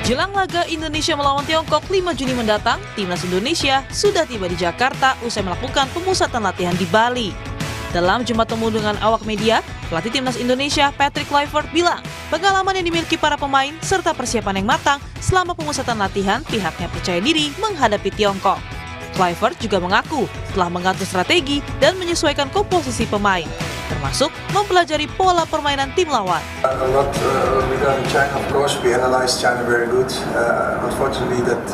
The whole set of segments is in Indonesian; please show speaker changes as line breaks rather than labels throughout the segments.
Jelang laga Indonesia melawan Tiongkok 5 Juni mendatang, Timnas Indonesia sudah tiba di Jakarta usai melakukan pemusatan latihan di Bali. Dalam jumpa temu dengan awak media, pelatih Timnas Indonesia Patrick Kluivert bilang, pengalaman yang dimiliki para pemain serta persiapan yang matang selama pemusatan latihan pihaknya percaya diri menghadapi Tiongkok. Kluivert juga mengaku telah mengatur strategi dan menyesuaikan komposisi pemain, termasuk mempelajari pola permainan tim lawan.
Regarding China, of course, we analyzed China very good. Unfortunately, that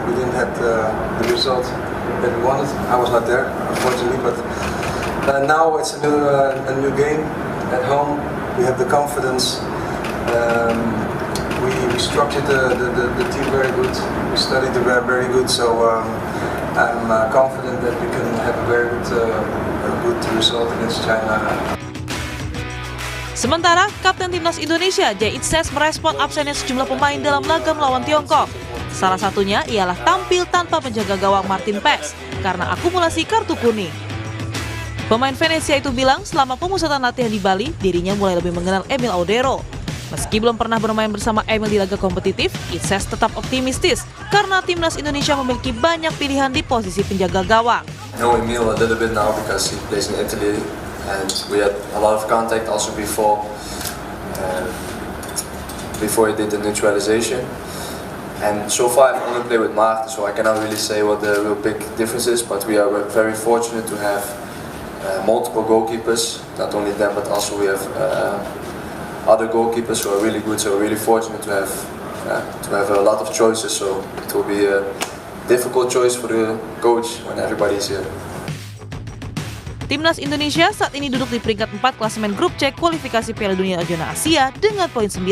we didn't have the result that we wanted. I was not there, unfortunately, but now it's a new game at home. We have the confidence. We structured the team very good. We studied the very good. So I'm confident that we can have a very good result against China.
Sementara, Kapten Timnas Indonesia Jay Itzes merespon absennya sejumlah pemain dalam laga melawan Tiongkok. Salah satunya ialah tampil tanpa penjaga gawang Martin Paes karena akumulasi kartu kuning. Pemain Venezia itu bilang selama pemusatan latihan di Bali, dirinya mulai lebih mengenal Emil Audero. Meski belum pernah bermain bersama Emil di laga kompetitif, Itzes tetap optimistis karena Timnas Indonesia memiliki banyak pilihan di posisi penjaga gawang.
I know Emil a little bit now because he plays in Italy. And we had a lot of contact also before he did the neutralization. And so far I've only played with Maarten, so I cannot really say what the real big difference is, but we are very fortunate to have multiple goalkeepers, not only them but also we have other goalkeepers who are really good, so we're really fortunate to have a lot of choices, so it will be a difficult choice for the coach when everybody is here.
Timnas Indonesia saat ini duduk di peringkat 4 klasemen grup C kualifikasi Piala Dunia Zona Asia dengan poin 9.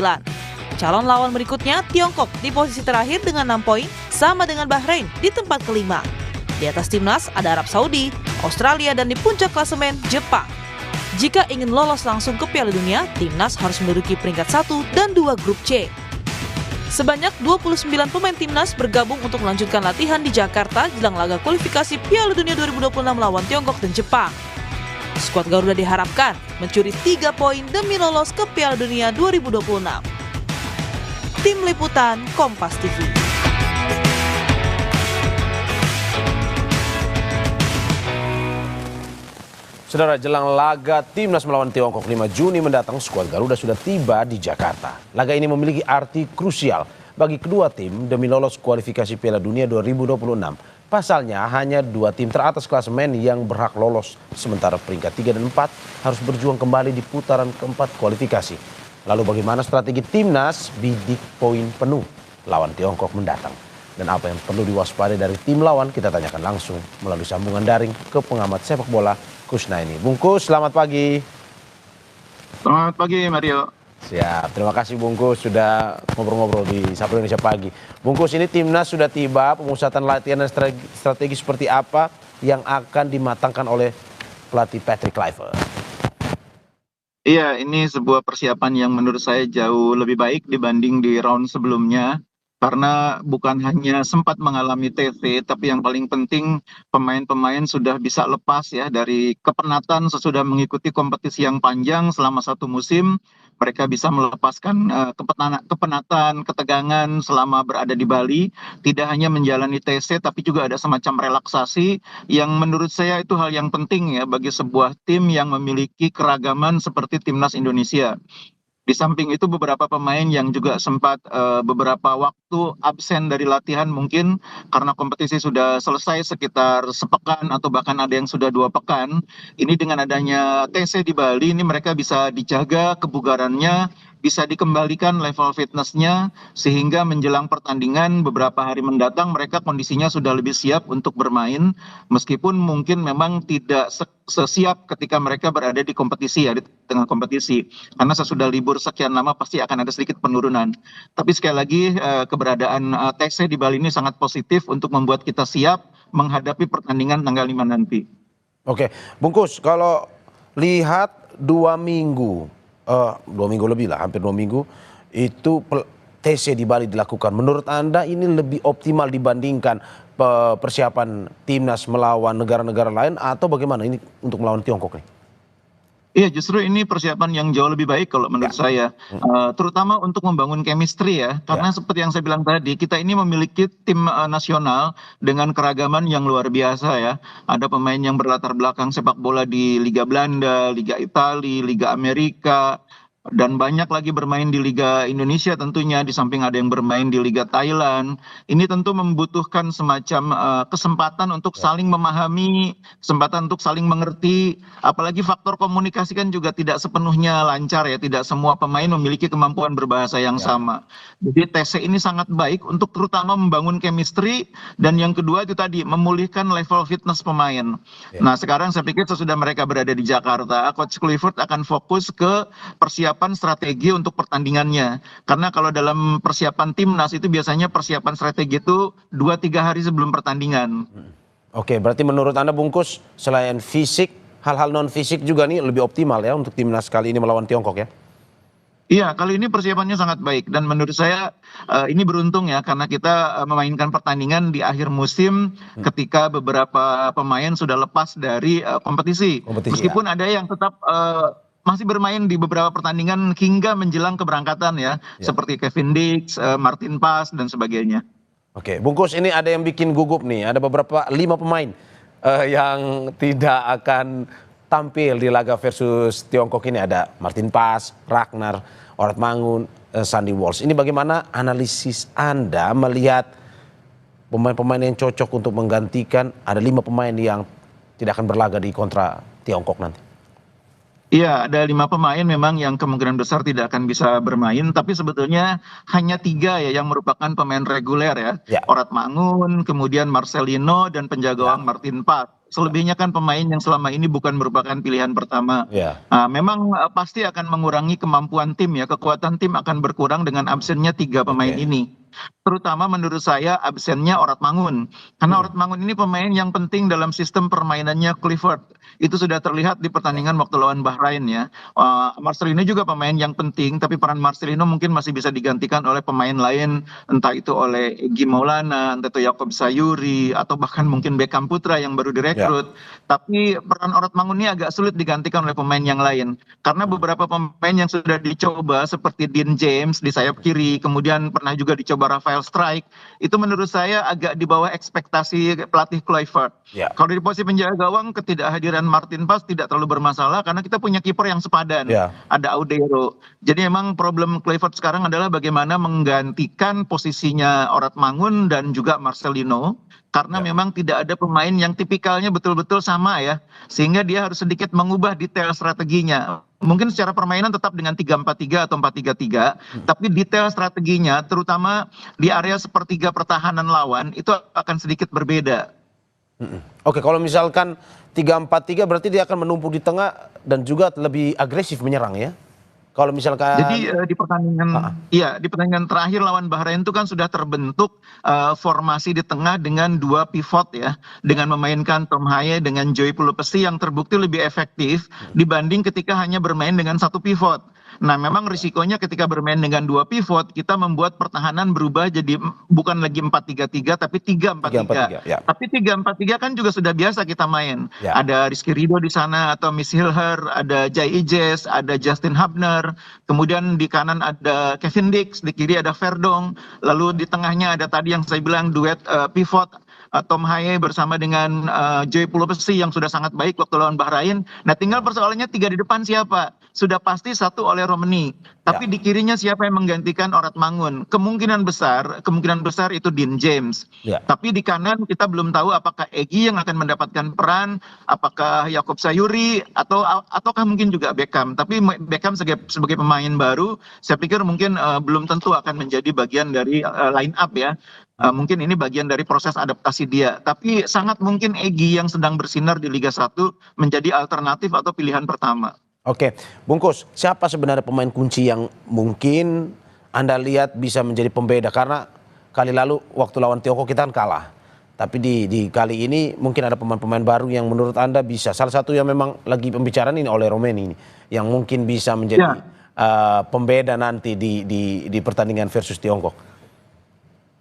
Calon lawan berikutnya Tiongkok di posisi terakhir dengan 6 poin sama dengan Bahrain di tempat kelima. Di atas Timnas ada Arab Saudi, Australia dan di puncak klasemen Jepang. Jika ingin lolos langsung ke Piala Dunia, Timnas harus menduduki peringkat 1 dan 2 grup C. Sebanyak 29 pemain Timnas bergabung untuk melanjutkan latihan di Jakarta jelang laga kualifikasi Piala Dunia 2026 lawan Tiongkok dan Jepang. Skuad Garuda diharapkan mencuri 3 poin demi lolos ke Piala Dunia 2026. Tim Liputan Kompas TV.
Saudara, jelang laga Timnas melawan Tiongkok 5 Juni mendatang, skuad Garuda sudah tiba di Jakarta. Laga ini memiliki arti krusial bagi kedua tim demi lolos kualifikasi Piala Dunia 2026. Pasalnya, hanya 2 tim teratas klasemen yang berhak lolos, sementara peringkat 3 dan 4 harus berjuang kembali di putaran keempat kualifikasi. Lalu bagaimana strategi Timnas bidik poin penuh lawan Tiongkok mendatang? Dan apa yang perlu diwaspadai dari tim lawan, kita tanyakan langsung melalui sambungan daring ke pengamat sepak bola Kusnaini. Bungkus, selamat pagi.
Selamat pagi, Mario.
Siap, terima kasih Bungkus sudah ngobrol-ngobrol di Sapa Indonesia Pagi. Bungkus, ini Timnas sudah tiba, pemusatan latihan dan strategi seperti apa yang akan dimatangkan oleh pelatih Patrick Kluivert?
Iya, ini sebuah persiapan yang menurut saya jauh lebih baik dibanding di round sebelumnya. Karena bukan hanya sempat mengalami TC, tapi yang paling penting pemain-pemain sudah bisa lepas ya dari kepenatan sesudah mengikuti kompetisi yang panjang selama 1 musim. Mereka bisa melepaskan kepenatan, ketegangan selama berada di Bali. Tidak hanya menjalani TC, tapi juga ada semacam relaksasi yang menurut saya itu hal yang penting ya bagi sebuah tim yang memiliki keragaman seperti Timnas Indonesia. Di samping itu beberapa pemain yang juga sempat beberapa waktu absen dari latihan mungkin karena kompetisi sudah selesai sekitar sepekan atau bahkan ada yang sudah 2 pekan. Ini dengan adanya TC di Bali ini mereka bisa dijaga kebugarannya, bisa dikembalikan level fitnessnya sehingga menjelang pertandingan beberapa hari mendatang mereka kondisinya sudah lebih siap untuk bermain meskipun mungkin memang tidak sesiap ketika mereka berada di kompetisi ya di tengah kompetisi karena sesudah libur sekian lama pasti akan ada sedikit penurunan. Tapi sekali lagi keberadaan TC di Bali ini sangat positif untuk membuat kita siap menghadapi pertandingan tanggal 5 nanti.
Oke, Bungkus, kalau lihat 2 minggu 2 minggu lebih lah, hampir 2 minggu itu TC di Bali dilakukan. Menurut Anda ini lebih optimal dibandingkan persiapan Timnas melawan negara-negara lain atau bagaimana ini untuk melawan Tiongkok nih?
Iya, justru ini persiapan yang jauh lebih baik kalau menurut saya, terutama untuk membangun chemistry ya, karena seperti yang saya bilang tadi, kita ini memiliki tim nasional dengan keragaman yang luar biasa ya. Ada pemain yang berlatar belakang sepak bola di Liga Belanda, Liga Italia, Liga Amerika, dan banyak lagi bermain di Liga Indonesia tentunya, di samping ada yang bermain di Liga Thailand. Ini tentu membutuhkan semacam kesempatan untuk saling memahami, kesempatan untuk saling mengerti, apalagi faktor komunikasi kan juga tidak sepenuhnya lancar ya, tidak semua pemain memiliki kemampuan berbahasa yang sama. Jadi TC ini sangat baik untuk terutama membangun chemistry, dan yang kedua itu tadi memulihkan level fitness pemain. Nah, sekarang saya pikir sesudah mereka berada di Jakarta, Coach Clifford akan fokus ke persiapan strategi untuk pertandingannya. Karena kalau dalam persiapan timnas itu biasanya persiapan strategi itu 2-3 hari sebelum pertandingan.
Oke, berarti menurut Anda Bungkus, selain fisik, hal-hal non fisik juga nih lebih optimal ya untuk timnas kali ini melawan Tiongkok ya?
Iya, kali ini persiapannya sangat baik, dan menurut saya ini beruntung ya, karena kita memainkan pertandingan di akhir musim ketika beberapa pemain sudah lepas dari kompetisi. Meskipun ada yang tetap masih bermain di beberapa pertandingan hingga menjelang keberangkatan ya, seperti Kevin Dix, Martin Pas, dan sebagainya.
Oke, Bungkus, ini ada yang bikin gugup nih. Ada beberapa 5 pemain yang tidak akan tampil di laga versus Tiongkok ini. Ada Martin Pas, Ragnar, Orat Mangun, Sandy Walsh. Ini bagaimana analisis Anda melihat pemain-pemain yang cocok untuk menggantikan? Ada 5 pemain yang tidak akan berlaga di kontra Tiongkok nanti.
Iya, ada 5 pemain memang yang kemungkinan besar tidak akan bisa bermain, tapi sebetulnya hanya 3 ya yang merupakan pemain reguler ya. Orat Mangun, kemudian Marcelino, dan penjaga gawang Martin Pas. Selebihnya kan pemain yang selama ini bukan merupakan pilihan pertama. Memang pasti akan mengurangi kemampuan tim ya, kekuatan tim akan berkurang dengan absennya 3 pemain ini. Terutama menurut saya absennya Orat Mangun. Karena Orat Mangun ini pemain yang penting dalam sistem permainannya Clifford. Itu sudah terlihat di pertandingan waktu lawan Bahrain ya. Marcelino juga pemain yang penting, tapi peran Marcelino mungkin masih bisa digantikan oleh pemain lain, entah itu oleh Egy Maulana, entah itu Yaakob Sayuri, atau bahkan mungkin Beckham Putra yang baru direkrut. Tapi peran Orat Mangun ini agak sulit digantikan oleh pemain yang lain. Karena beberapa pemain yang sudah dicoba seperti Dean James di sayap kiri, kemudian pernah juga dicoba Rafael Strike, itu menurut saya agak di bawah ekspektasi pelatih Clifford. Kalau di posisi penjaga gawang, ketidakhadiran Martin Pas tidak terlalu bermasalah karena kita punya kiper yang sepadan, ada Audero. Jadi memang problem Clifford sekarang adalah bagaimana menggantikan posisinya Orat Mangun dan juga Marcelino, karena memang tidak ada pemain yang tipikalnya betul-betul sama ya, sehingga dia harus sedikit mengubah detail strateginya. Mungkin secara permainan tetap dengan 3-4-3 atau 4-3-3, tapi detail strateginya terutama di area sepertiga pertahanan lawan itu akan sedikit berbeda.
Oke, kalau misalkan 3-4-3 berarti dia akan menumpuk di tengah dan juga lebih agresif menyerang ya. Kalau misalkan
jadi di pertandingan terakhir lawan Bahrain itu kan sudah terbentuk formasi di tengah dengan 2 pivot ya, dengan memainkan Tom Haye dengan Joy Pulupesi yang terbukti lebih efektif dibanding ketika hanya bermain dengan 1 pivot. Nah, memang risikonya ketika bermain dengan 2 pivot, kita membuat pertahanan berubah jadi bukan lagi 4-3-3 tapi 3-4-3. Tapi 3-4-3 kan juga sudah biasa kita main. Ada Rizky Ridho di sana atau Miss Hilher, ada Jai Ijes, ada Justin Hubner, kemudian di kanan ada Kevin Dix, di kiri ada Verdong, lalu di tengahnya ada tadi yang saya bilang duet pivot Tom Haye bersama dengan Joy Pulupesi yang sudah sangat baik waktu lawan Bahrain. Nah, tinggal persoalannya 3 di depan siapa? Sudah pasti 1 oleh Romani, tapi di kirinya siapa yang menggantikan Orat Mangun? Kemungkinan besar itu Dean James. Tapi di kanan kita belum tahu apakah Egy yang akan mendapatkan peran, apakah Yaakob Sayuri, ataukah mungkin juga Beckham. Tapi Beckham sebagai pemain baru, saya pikir mungkin belum tentu akan menjadi bagian dari line up ya. Mungkin ini bagian dari proses adaptasi dia. Tapi sangat mungkin Egy yang sedang bersinar di Liga 1 menjadi alternatif atau pilihan pertama.
Oke, Bungkus, siapa sebenarnya pemain kunci yang mungkin Anda lihat bisa menjadi pembeda? Karena kali lalu waktu lawan Tiongkok kita kan kalah. Tapi di kali ini mungkin ada pemain-pemain baru yang menurut Anda bisa. Salah satu yang memang lagi pembicaraan ini oleh Romani ini, yang mungkin bisa menjadi pembeda nanti di pertandingan versus Tiongkok.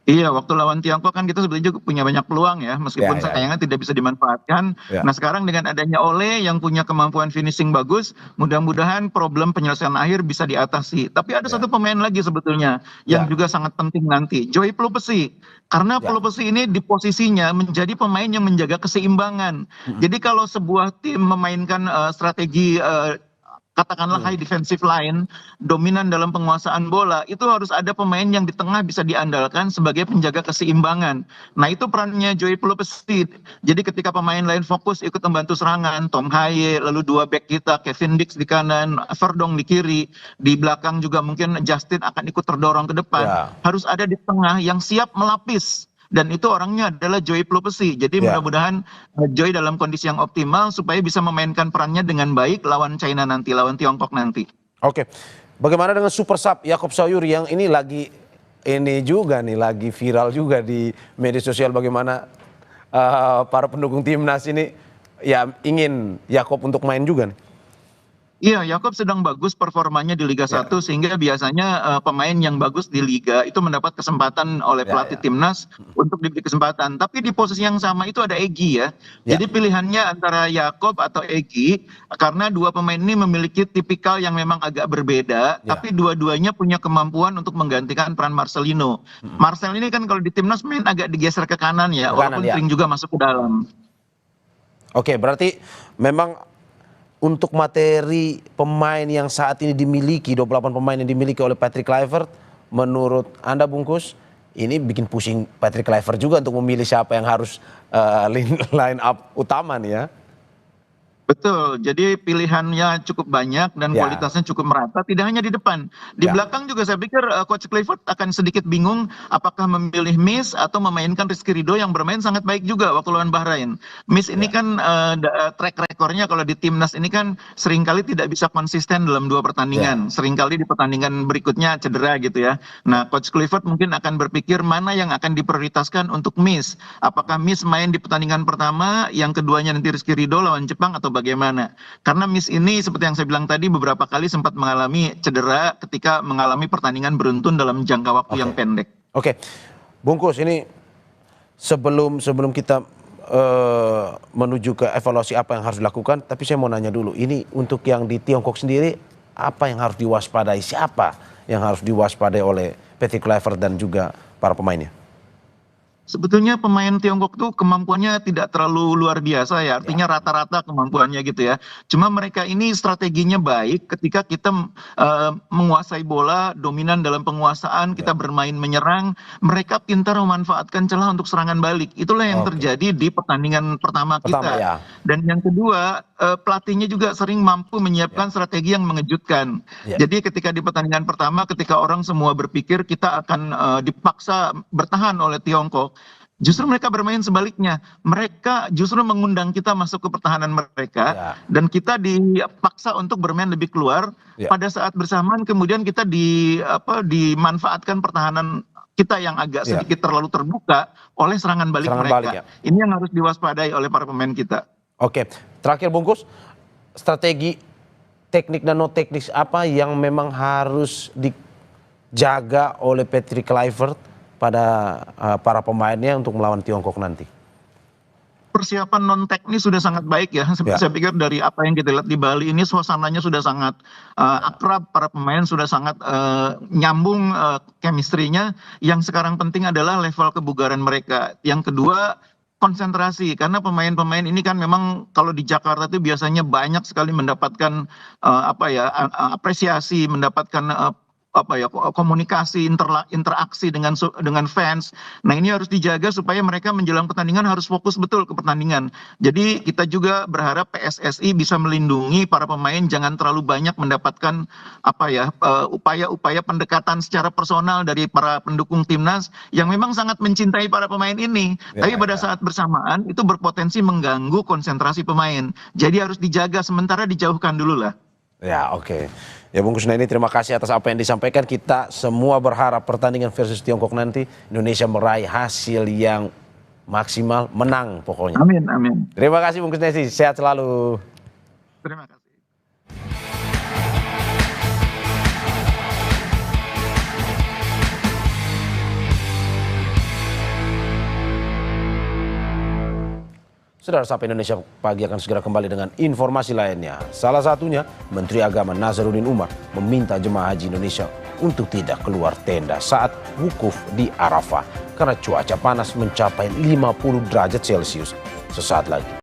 Iya, waktu lawan Tiongkok kan kita sebetulnya juga punya banyak peluang ya, meskipun
Ya.
sayangnya tidak bisa dimanfaatkan.
Ya.
Nah sekarang dengan adanya Ole yang punya kemampuan finishing bagus, mudah-mudahan problem penyelesaian akhir bisa diatasi. Tapi ada
Ya.
satu pemain lagi sebetulnya
Ya.
yang juga sangat penting nanti, Joy Pelupesi. Karena
Ya.
Pelupesi ini di posisinya menjadi pemain yang menjaga keseimbangan. Jadi kalau sebuah tim memainkan strategi katakanlah high defensive line, dominan dalam penguasaan bola, itu harus ada pemain yang di tengah bisa diandalkan sebagai penjaga keseimbangan. Nah itu perannya Joy Pelupesi. Jadi ketika pemain lain fokus ikut membantu serangan, Tom Haye, lalu dua back kita, Kevin Dix di kanan, Verdong di kiri, di belakang juga mungkin Justin akan ikut terdorong ke depan.
Ya.
Harus ada di tengah yang siap melapis. Dan itu orangnya adalah Joy Pelupesi. Jadi
Ya.
mudah-mudahan Joy dalam kondisi yang optimal supaya bisa memainkan perannya dengan baik lawan China nanti, lawan Tiongkok nanti.
Oke, bagaimana dengan super sub Yaakob Sayuri yang ini lagi lagi viral juga di media sosial, bagaimana para pendukung timnas ini ya ingin Yaakob untuk main juga nih.
Iya, Yaakob sedang bagus performanya di Liga 1 sehingga biasanya pemain yang bagus di Liga itu mendapat kesempatan oleh pelatih timnas untuk diberi kesempatan. Tapi di posisi yang sama itu ada Egy ya. Jadi pilihannya antara Yaakob atau Egy karena dua pemain ini memiliki tipikal yang memang agak berbeda, tapi dua-duanya punya kemampuan untuk menggantikan peran Marcelino. Marcel ini kan kalau di timnas main agak digeser ke kanan ya, walaupun sering juga masuk ke dalam.
Oke, berarti memang untuk materi pemain yang saat ini dimiliki, 28 pemain yang dimiliki oleh Patrick Kluivert, menurut Anda Bungkus, ini bikin pusing Patrick Kluivert juga untuk memilih siapa yang harus line up utama nih ya.
Betul, jadi pilihannya cukup banyak dan kualitasnya cukup merata, tidak hanya di depan. Di belakang juga saya pikir Coach Kluivert akan sedikit bingung apakah memilih Miss atau memainkan Rizky Ridho yang bermain sangat baik juga waktu lawan Bahrain. Miss ini kan track recordnya kalau di timnas ini kan seringkali tidak bisa konsisten dalam dua pertandingan. Seringkali di pertandingan berikutnya cedera gitu ya. Nah Coach Kluivert mungkin akan berpikir mana yang akan diprioritaskan untuk Miss. Apakah Miss main di pertandingan pertama, yang keduanya nanti Rizky Ridho lawan Jepang atau bagaimana? Karena Miss ini seperti yang saya bilang tadi beberapa kali sempat mengalami cedera ketika mengalami pertandingan beruntun dalam jangka waktu yang pendek.
Oke, Bungkus, ini sebelum kita menuju ke evaluasi apa yang harus dilakukan, tapi saya mau nanya dulu, ini untuk yang di Tiongkok sendiri apa yang harus diwaspadai, siapa yang harus diwaspadai oleh Patrick Kluivert dan juga para pemainnya?
Sebetulnya pemain Tiongkok tuh kemampuannya tidak terlalu luar biasa ya, artinya rata-rata kemampuannya gitu ya. Cuma mereka ini strateginya baik ketika kita menguasai bola, dominan dalam penguasaan, kita bermain menyerang, mereka pintar memanfaatkan celah untuk serangan balik. Itulah yang terjadi di pertandingan pertama kita. Dan yang kedua, pelatihnya juga sering mampu menyiapkan strategi yang mengejutkan. Jadi ketika di pertandingan pertama, ketika orang semua berpikir kita akan dipaksa bertahan oleh Tiongkok, justru mereka bermain sebaliknya. Mereka justru mengundang kita masuk ke pertahanan mereka dan kita dipaksa untuk bermain lebih keluar. Pada saat bersamaan kemudian kita dimanfaatkan pertahanan kita yang agak sedikit terlalu terbuka oleh serangan balik mereka. Ini yang harus diwaspadai oleh para pemain kita.
Oke, terakhir Bungkus, strategi teknik dan non teknis apa yang memang harus dijaga oleh Patrick Kluivert pada para pemainnya untuk melawan Tiongkok nanti?
Persiapan non teknis sudah sangat baik ya. Saya pikir dari apa yang kita lihat di Bali ini suasananya sudah sangat akrab, para pemain sudah sangat nyambung chemistry-nya. Yang sekarang penting adalah level kebugaran mereka. Yang kedua, konsentrasi, karena pemain-pemain ini kan memang kalau di Jakarta itu biasanya banyak sekali mendapatkan apresiasi, mendapatkan komunikasi, interaksi dengan fans. Nah ini harus dijaga supaya mereka menjelang pertandingan harus fokus betul ke pertandingan. Jadi kita juga berharap PSSI bisa melindungi para pemain, jangan terlalu banyak mendapatkan upaya-upaya pendekatan secara personal dari para pendukung timnas yang memang sangat mencintai para pemain ini. Tapi pada saat bersamaan itu berpotensi mengganggu konsentrasi pemain. Jadi harus dijaga, sementara dijauhkan dulu lah.
Ya, oke. Ya Bungkus Neni, terima kasih atas apa yang disampaikan. Kita semua berharap pertandingan versus Tiongkok nanti Indonesia meraih hasil yang maksimal, menang pokoknya.
Amin, amin.
Terima kasih Bungkus Neni, sehat selalu.
Terima kasih.
Saudara, Sapa Indonesia Pagi akan segera kembali dengan informasi lainnya. Salah satunya, Menteri Agama Nazaruddin Umar meminta jemaah haji Indonesia untuk tidak keluar tenda saat wukuf di Arafah karena cuaca panas mencapai 50 derajat Celcius. Sesaat lagi.